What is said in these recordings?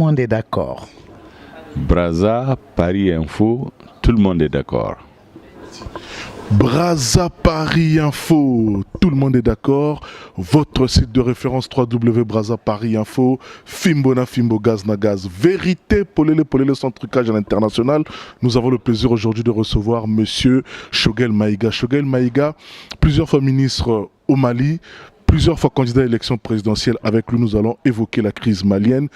monde est d'accord. Brazza, Paris Info, tout le monde est d'accord. Brazza Paris Info, tout le monde est d'accord. Votre site de référence www.brazza Paris Info, Fimbona Fimbo Gaz na Gaz, vérité polele sans trucage à l'international. Nous avons le plaisir aujourd'hui de recevoir Monsieur Choguel Maïga. Choguel Maïga, plusieurs fois ministre au Mali, plusieurs fois candidat à l'élection présidentielle. Avec lui, nous allons évoquer la crise malienne,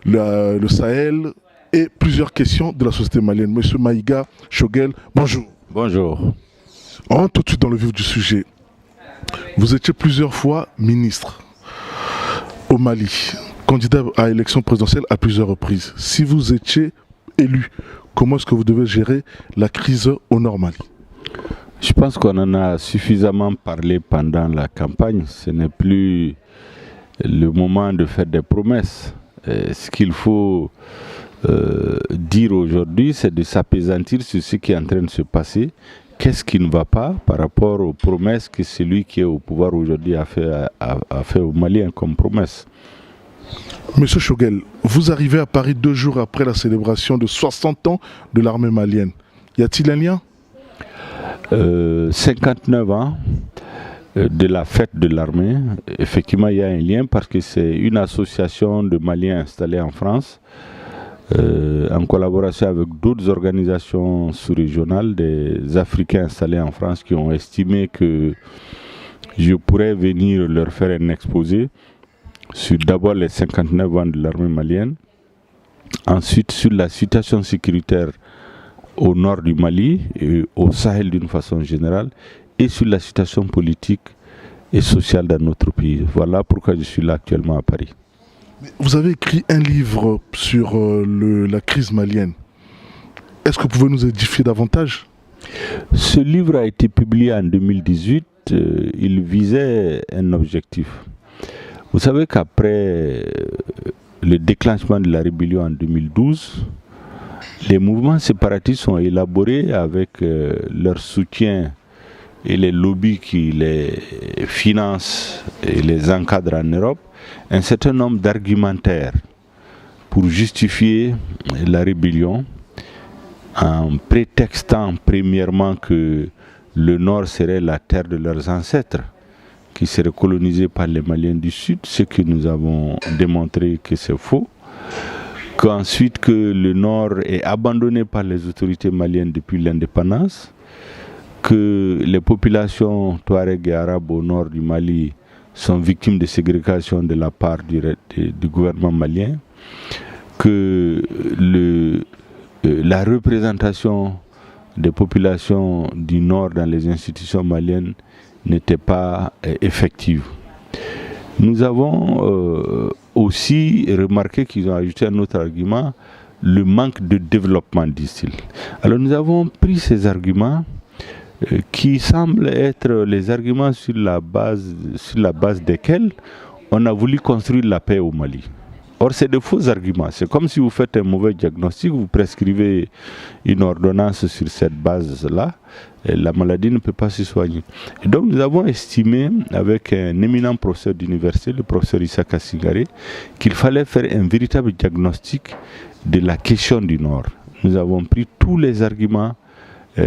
le Sahel et plusieurs questions de la société malienne. Monsieur Maïga, Choguel, bonjour. Bonjour. On rentre tout de suite dans le vif du sujet. Vous étiez plusieurs fois ministre au Mali, candidat à l'élection présidentielle à plusieurs reprises. Si vous étiez élu, comment est-ce que vous devez gérer la crise au Nord Mali? Je pense qu'on en a suffisamment parlé pendant la campagne. Ce n'est plus le moment de faire des promesses. Ce qu'il faut dire aujourd'hui, c'est de s'apaisantir sur ce qui est en train de se passer. Qu'est-ce qui ne va pas par rapport aux promesses que celui qui est au pouvoir aujourd'hui a fait aux Maliens comme promesse? Monsieur Choguel, vous arrivez à Paris 2 jours après la célébration de 60 ans de l'armée malienne. Y a-t-il un lien? 59 ans de la fête de l'armée. Effectivement, il y a un lien parce que c'est une association de Maliens installée en France en collaboration avec d'autres organisations sous-régionales, des Africains installés en France qui ont estimé que je pourrais venir leur faire un exposé sur d'abord les 59 ans de l'armée malienne, ensuite sur la situation sécuritaire au nord du Mali et au Sahel d'une façon générale, et sur la situation politique et sociale dans notre pays. Voilà pourquoi je suis là actuellement à Paris. Vous avez écrit un livre sur la crise malienne. Est-ce que vous pouvez nous édifier davantage? Ce livre a été publié en 2018. Il visait un objectif. Vous savez qu'après le déclenchement de la rébellion en 2012, les mouvements séparatistes ont élaboré avec leur soutien et les lobbies qui les financent et les encadrent en Europe, un certain nombre d'argumentaires pour justifier la rébellion en prétextant premièrement que le Nord serait la terre de leurs ancêtres qui serait colonisée par les Maliens du Sud, ce que nous avons démontré que c'est faux, qu'ensuite que le Nord est abandonné par les autorités maliennes depuis l'indépendance, que les populations touareg et arabes au nord du Mali sont victimes de ségrégation de la part du gouvernement malien, que la représentation des populations du nord dans les institutions maliennes n'était pas effective. Nous avons aussi remarqué qu'ils ont ajouté un autre argument, le manque de développement, disent-ils. Alors nous avons pris ces arguments qui semblent être les arguments sur la base desquels on a voulu construire la paix au Mali. Or, c'est de faux arguments. C'est comme si vous faites un mauvais diagnostic, vous prescrivez une ordonnance sur cette base-là, et la maladie ne peut pas se soigner. Et donc, nous avons estimé, avec un éminent professeur d'université, le professeur Issaka Singare, qu'il fallait faire un véritable diagnostic de la question du Nord. Nous avons pris tous les arguments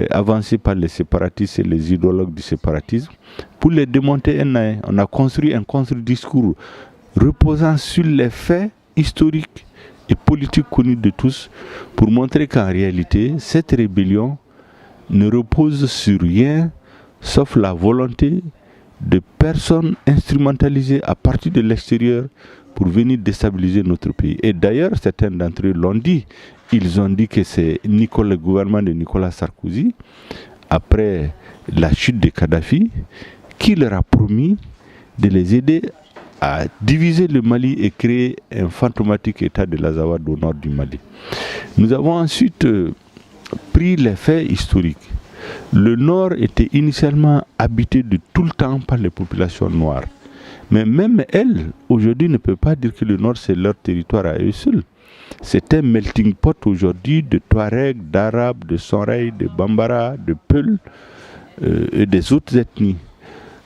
avancés par les séparatistes et les idéologues du séparatisme pour les démonter un à un. On a construit un contre-discours reposant sur les faits historiques et politiques connus de tous pour montrer qu'en réalité, cette rébellion ne repose sur rien sauf la volonté de personnes instrumentalisées à partir de l'extérieur pour venir déstabiliser notre pays. Et d'ailleurs, certains d'entre eux l'ont dit. Ils ont dit que c'est le gouvernement de Nicolas Sarkozy, après la chute de Kadhafi, qui leur a promis de les aider à diviser le Mali et créer un fantomatique état de l'Azawad au nord du Mali. Nous avons ensuite pris les faits historiques. Le nord était initialement habité de tout le temps par les populations noires. Mais même elles, aujourd'hui, ne peuvent pas dire que le nord c'est leur territoire à eux seuls. C'est un melting pot aujourd'hui de Touareg, d'Arabes, de Sonrai, de Bambara, de Peul et des autres ethnies.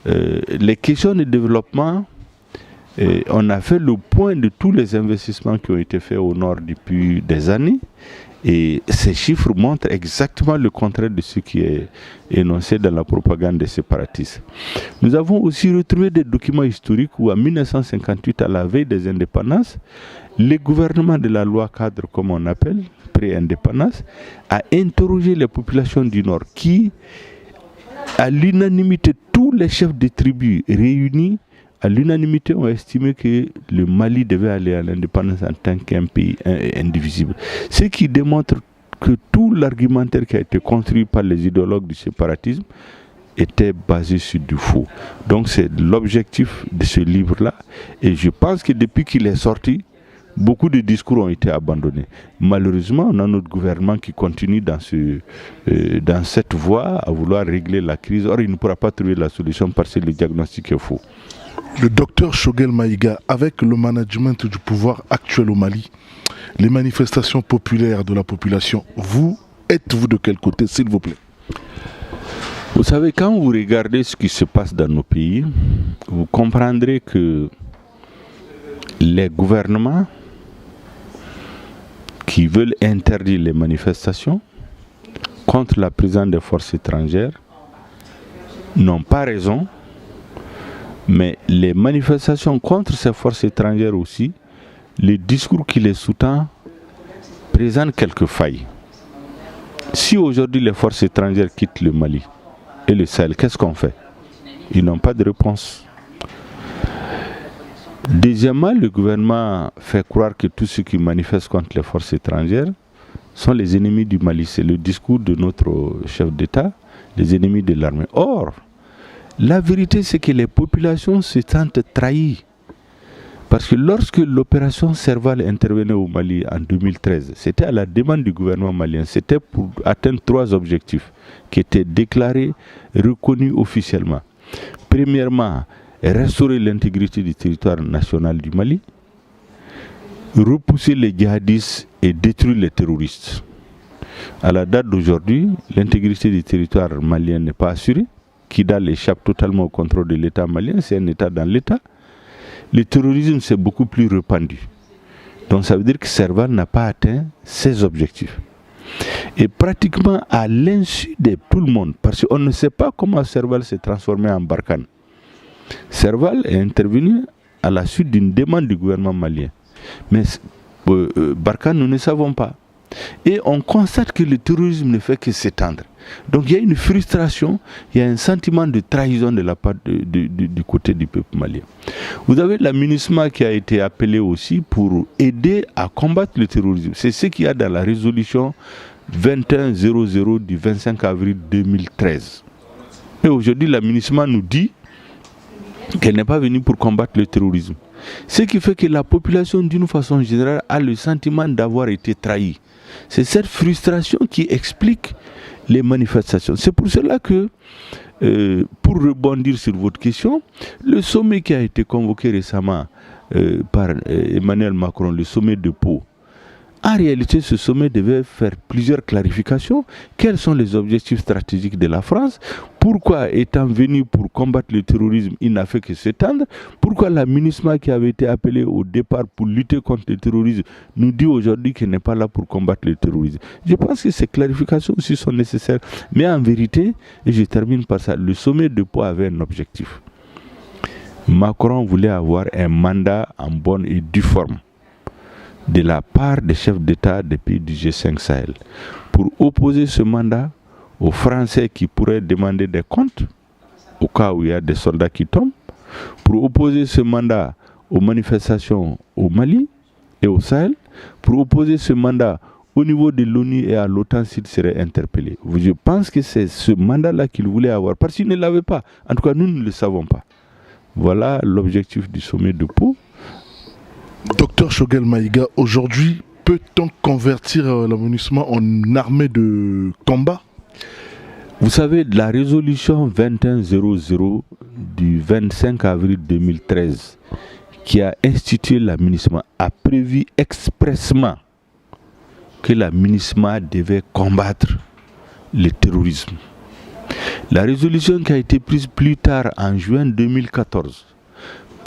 Les questions de développement Et on a fait le point de tous les investissements qui ont été faits au nord depuis des années. Et ces chiffres montrent exactement le contraire de ce qui est énoncé dans la propagande des séparatistes. Nous avons aussi retrouvé des documents historiques où en 1958, à la veille des indépendances, le gouvernement de la loi cadre, comme on appelle, pré-indépendance, a interrogé les populations du Nord qui, à l'unanimité, tous les chefs de tribus réunis, à l'unanimité, ont estimé que le Mali devait aller à l'indépendance en tant qu'un pays indivisible. Ce qui démontre que tout l'argumentaire qui a été construit par les idéologues du séparatisme était basé sur du faux. Donc c'est l'objectif de ce livre-là. Et je pense que depuis qu'il est sorti, beaucoup de discours ont été abandonnés. Malheureusement, on a notre gouvernement qui continue dans cette voie à vouloir régler la crise. Or, il ne pourra pas trouver la solution parce que le diagnostic est faux. Le docteur Choguel Maïga, avec le management du pouvoir actuel au Mali, les manifestations populaires de la population, êtes-vous de quel côté, s'il vous plaît? Vous savez, quand vous regardez ce qui se passe dans nos pays, vous comprendrez que les gouvernements qui veulent interdire les manifestations contre la présence des forces étrangères n'ont pas raison. Mais les manifestations contre ces forces étrangères aussi, le discours qui les sous-tend présente quelques failles. Si aujourd'hui les forces étrangères quittent le Mali et le Sahel, qu'est-ce qu'on fait? Ils n'ont pas de réponse. Deuxièmement, le gouvernement fait croire que tous ceux qui manifestent contre les forces étrangères sont les ennemis du Mali. C'est le discours de notre chef d'État, les ennemis de l'armée. Or, la vérité, c'est que les populations se sentent trahies. Parce que lorsque l'opération Serval intervenait au Mali en 2013, c'était à la demande du gouvernement malien. C'était pour atteindre 3 objectifs qui étaient déclarés, reconnus officiellement. Premièrement, restaurer l'intégrité du territoire national du Mali, repousser les djihadistes et détruire les terroristes. À la date d'aujourd'hui, l'intégrité du territoire malien n'est pas assurée. Kidal échappe totalement au contrôle de l'État malien, c'est un État dans l'État. Le terrorisme s'est beaucoup plus répandu. Donc ça veut dire que Serval n'a pas atteint ses objectifs. Et pratiquement à l'insu de tout le monde, parce qu'on ne sait pas comment Serval s'est transformé en Barkhane. Serval est intervenu à la suite d'une demande du gouvernement malien. Mais Barkhane, nous ne savons pas. Et on constate que le terrorisme ne fait que s'étendre. Donc il y a une frustration, il y a un sentiment de trahison de la part du côté du peuple malien. Vous avez la MINUSMA qui a été appelée aussi pour aider à combattre le terrorisme. C'est ce qu'il y a dans la résolution 2100 du 25 avril 2013. Et aujourd'hui, la MINUSMA nous dit qu'elle n'est pas venue pour combattre le terrorisme. Ce qui fait que la population, d'une façon générale, a le sentiment d'avoir été trahie. C'est cette frustration qui explique les manifestations. C'est pour cela que, pour rebondir sur votre question, le sommet qui a été convoqué récemment par Emmanuel Macron, le sommet de Pau, en réalité, ce sommet devait faire plusieurs clarifications. Quels sont les objectifs stratégiques de la France? Pourquoi, étant venu pour combattre le terrorisme, il n'a fait que s'étendre? Pourquoi la MINUSMA qui avait été appelée au départ pour lutter contre le terrorisme nous dit aujourd'hui qu'elle n'est pas là pour combattre le terrorisme? Je pense que ces clarifications aussi sont nécessaires. Mais en vérité, et je termine par ça, le sommet de Pau avait un objectif. Macron voulait avoir un mandat en bonne et due forme de la part des chefs d'État des pays du G5 Sahel, pour opposer ce mandat aux Français qui pourraient demander des comptes au cas où il y a des soldats qui tombent, pour opposer ce mandat aux manifestations au Mali et au Sahel, pour opposer ce mandat au niveau de l'ONU et à l'OTAN s'il serait interpellé. Je pense que c'est ce mandat-là qu'il voulait avoir, parce qu'il ne l'avait pas. En tout cas, nous ne le savons pas. Voilà l'objectif du sommet de Pau. Docteur Choguel Maïga, aujourd'hui, peut-on convertir la MINUSMA en armée de combat? Vous savez, la résolution 2100 du 25 avril 2013 qui a institué la MINUSMA a prévu expressément que la MINUSMA devait combattre le terrorisme. La résolution qui a été prise plus tard en juin 2014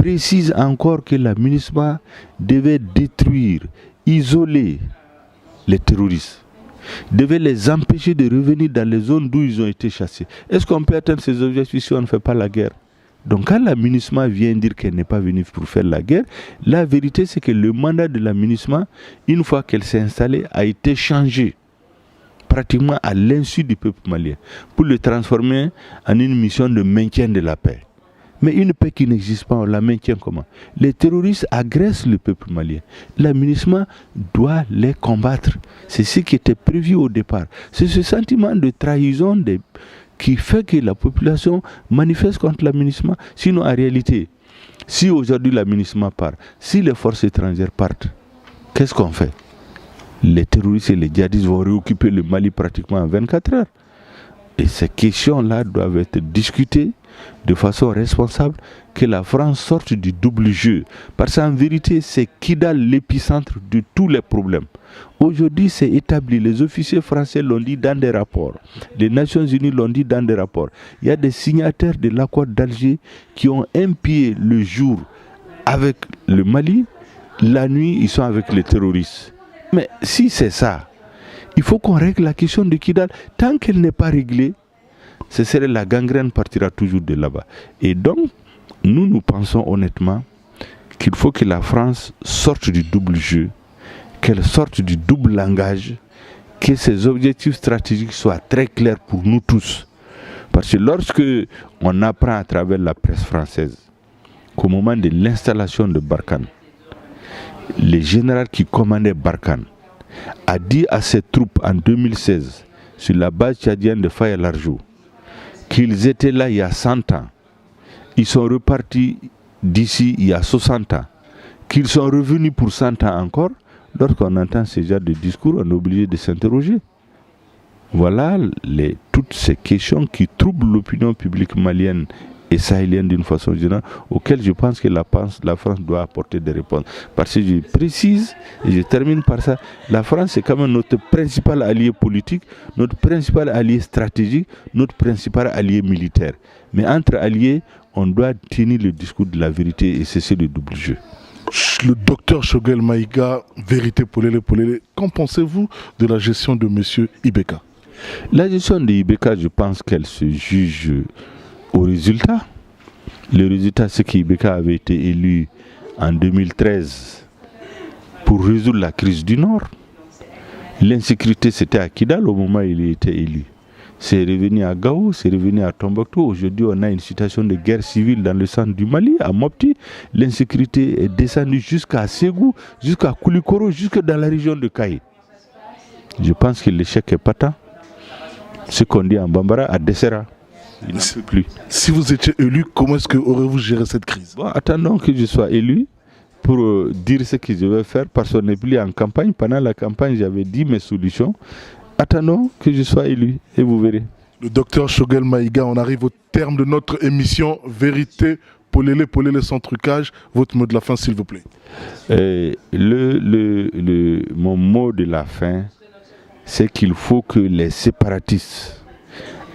précise encore que la MINUSMA devait détruire, isoler les terroristes, devait les empêcher de revenir dans les zones d'où ils ont été chassés. Est-ce qu'on peut atteindre ces objectifs si on ne fait pas la guerre? Donc quand la MINUSMA vient dire qu'elle n'est pas venue pour faire la guerre, la vérité c'est que le mandat de la MINUSMA, une fois qu'elle s'est installée, a été changé pratiquement à l'insu du peuple malien pour le transformer en une mission de maintien de la paix. Mais une paix qui n'existe pas, on la maintient comment? Les terroristes agressent le peuple malien. La MINUSMA doit les combattre. C'est ce qui était prévu au départ. C'est ce sentiment de trahison qui fait que la population manifeste contre la MINUSMA. Sinon, en réalité, si aujourd'hui la MINUSMA part, si les forces étrangères partent, qu'est-ce qu'on fait? Les terroristes et les djihadistes vont réoccuper le Mali pratiquement en 24 heures. Et ces questions-là doivent être discutées de façon responsable, que la France sorte du double jeu. Parce qu'en vérité, c'est Kidal l'épicentre de tous les problèmes. Aujourd'hui, c'est établi. Les officiers français l'ont dit dans des rapports. Les Nations Unies l'ont dit dans des rapports. Il y a des signataires de l'accord d'Alger qui ont un pied le jour avec le Mali, la nuit, ils sont avec les terroristes. Mais si c'est ça, il faut qu'on règle la question de Kidal. Tant qu'elle n'est pas réglée, ce serait la gangrène partira toujours de là-bas. Et donc, nous pensons honnêtement qu'il faut que la France sorte du double jeu, qu'elle sorte du double langage, que ses objectifs stratégiques soient très clairs pour nous tous. Parce que lorsque on apprend à travers la presse française qu'au moment de l'installation de Barkhane, le général qui commandait Barkhane a dit à ses troupes en 2016 sur la base tchadienne de Faye Larjou qu'ils étaient là il y a 100 ans, ils sont repartis d'ici il y a 60 ans, qu'ils sont revenus pour 100 ans encore. Lorsqu'on entend ce genre de discours, on est obligé de s'interroger. Voilà toutes ces questions qui troublent l'opinion publique malienne et sahélienne d'une façon générale, auxquelles je pense que la France doit apporter des réponses. Parce que je précise, et je termine par ça, la France est quand même notre principal allié politique, notre principal allié stratégique, notre principal allié militaire. Mais entre alliés, on doit tenir le discours de la vérité et cesser le double jeu. Le docteur Choguel Maïga, Vérité Polele Polele, qu'en pensez-vous de la gestion de M. Ibeka? La gestion de Ibeka, je pense qu'elle se juge au résultat. Le résultat, c'est qu'Ibeka avait été élu en 2013 pour résoudre la crise du Nord. L'insécurité, c'était à Kidal au moment où il était élu. C'est revenu à Gao, c'est revenu à Tombouctou. Aujourd'hui, on a une situation de guerre civile dans le centre du Mali, à Mopti. L'insécurité est descendue jusqu'à Ségou, jusqu'à Koulikoro, jusque dans la région de Kaï. Je pense que l'échec est patent. Ce qu'on dit en Bambara, à Dessera. Il n'en peut plus. Si vous étiez élu, comment est-ce que aurez-vous géré cette crise? Bon, attendons que je sois élu pour dire ce que je vais faire, parce qu'on n'est plus en campagne. Pendant la campagne, j'avais dit mes solutions. Attendons que je sois élu et vous verrez. Le docteur Choguel Maïga, on arrive au terme de notre émission Vérité Polele Polele sans trucage. Votre mot de la fin, s'il vous plaît. Mon mot de la fin, c'est qu'il faut que les séparatistes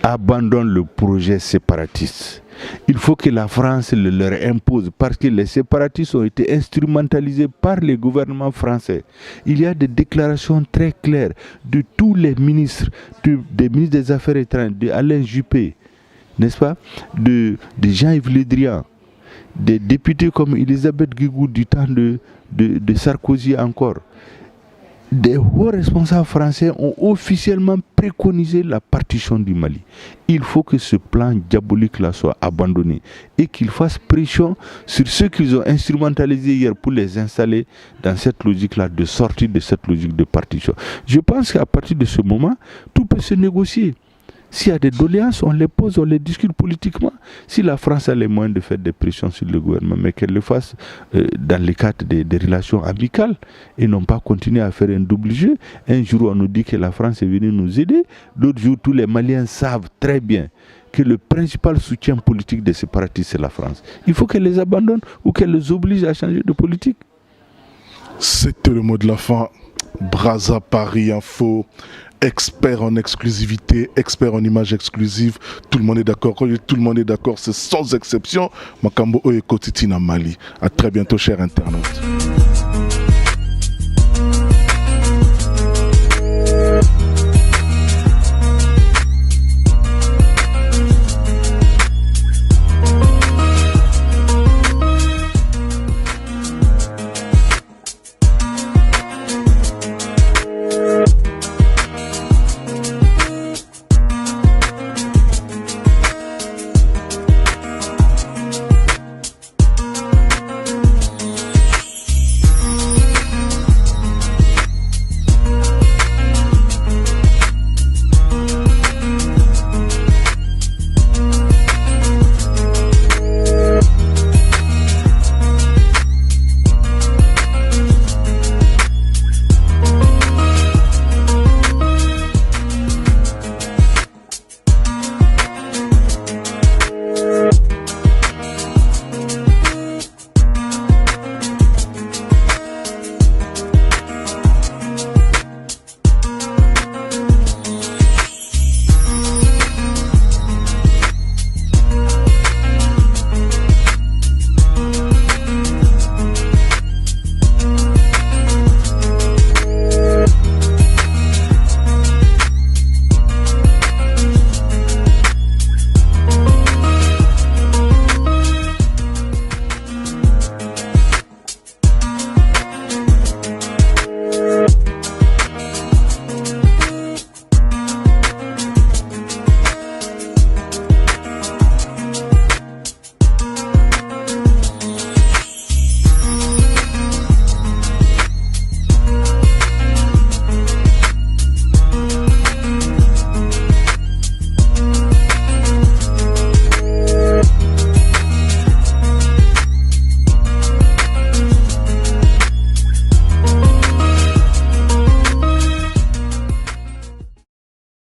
abandonnent le projet séparatiste. Il faut que la France le leur impose, parce que les séparatistes ont été instrumentalisés par les gouvernements français. Il y a des déclarations très claires de tous les ministres, des ministres des Affaires étrangères, d'Alain Juppé, n'est-ce pas, de Jean-Yves Le Drian, des députés comme Elisabeth Guigou du temps de Sarkozy encore. Des hauts responsables français ont officiellement préconisé la partition du Mali. Il faut que ce plan diabolique-là soit abandonné et qu'ils fassent pression sur ceux qu'ils ont instrumentalisés hier pour les installer dans cette logique-là de sortie de cette logique de partition. Je pense qu'à partir de ce moment, tout peut se négocier. S'il y a des doléances, on les pose, on les discute politiquement. Si la France a les moyens de faire des pressions sur le gouvernement, mais qu'elle le fasse dans le cadre des relations amicales et non pas continuer à faire un double jeu. Un jour, on nous dit que la France est venue nous aider. L'autre jour, tous les Maliens savent très bien que le principal soutien politique des séparatistes, c'est la France. Il faut qu'elle les abandonne ou qu'elle les oblige à changer de politique. C'était le mot de la fin. Brazza Paris Info expert en exclusivité, expert en images exclusives. Tout le monde est d'accord. Quand je dis tout le monde est d'accord, c'est sans exception. Makambo Oye Kotiti na Mali. À très bientôt, chers internautes.